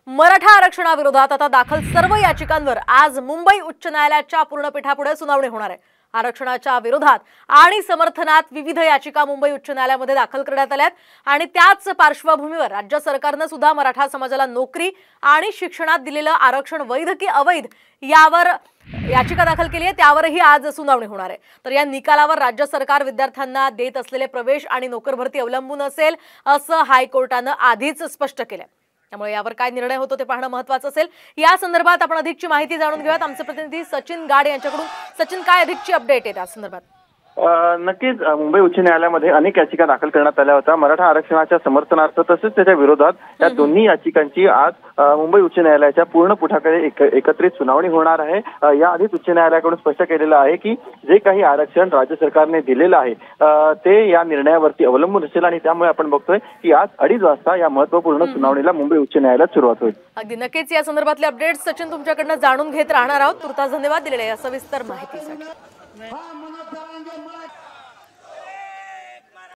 मराठा आरक्षणाविरोधात आता दाखल सर्व याचिकांवर आज मुंबई उच्च न्यायालयाच्या पूर्णपीठापुढे सुनावणी होणार आहे। आरक्षणाच्या विरोधात आणि समर्थनात विविध याचिका मुंबई उच्च न्यायालयामध्ये दाखल करण्यात आल्यात आणि त्याच पार्श्वभूमीवर राज्य सरकारने सुद्धा मराठा समाजाला नोकरी आणि शिक्षणात दिलेलं आरक्षण वैध की अवैध यावर याचिका दाखल केली आहे, त्यावरही आज सुनावणी होणार आहे। तर या निकालावर राज्य सरकार विद्यार्थ्यांना देत असलेले प्रवेश आणि नोकर भरती अवलंबून असेल असं हायकोर्टाने आधीच स्पष्ट केलंय। त्यामुळे यावर काय निर्णय होतो ते पाहणं महत्त्वाचं असेल। या संदर्भात आपण अधिकची माहिती जाणून घेऊयात आमचे प्रतिनिधी सचिन गाड यांच्याकडून। सचिन, काय अधिकची अपडेट आहे त्या संदर्भात? नक्कीच मुंबई उच्च न्यायालयामध्ये अनेक याचिका दाखल करण्यात आल्या होत्या मराठा आरक्षणाच्या समर्थनार्थ तसेच त्याच्या विरोधात। या दोन्ही याचिकांची आज मुंबई उच्च न्यायालयाच्या पूर्ण पीठाकडे एकत्रित सुनावणी होणार आहे। याआधीच उच्च न्यायालयाकडून स्पष्ट केलेलं आहे की जे काही आरक्षण राज्य सरकारने दिलेलं आहे ते या निर्णयावरती अवलंबून असेल आणि त्यामुळे आपण बघतोय की आज 2:30 वाजता या महत्त्वपूर्ण सुनावणीला मुंबई उच्च न्यायालयात सुरुवात होईल। अगदी नक्कीच या संदर्भातले अपडेट्स सचिन तुमच्याकडनं जाणून घेत राहणार आहोत। तुर्तास धन्यवाद दिलेल्या या सविस्तर माहितीसाठी।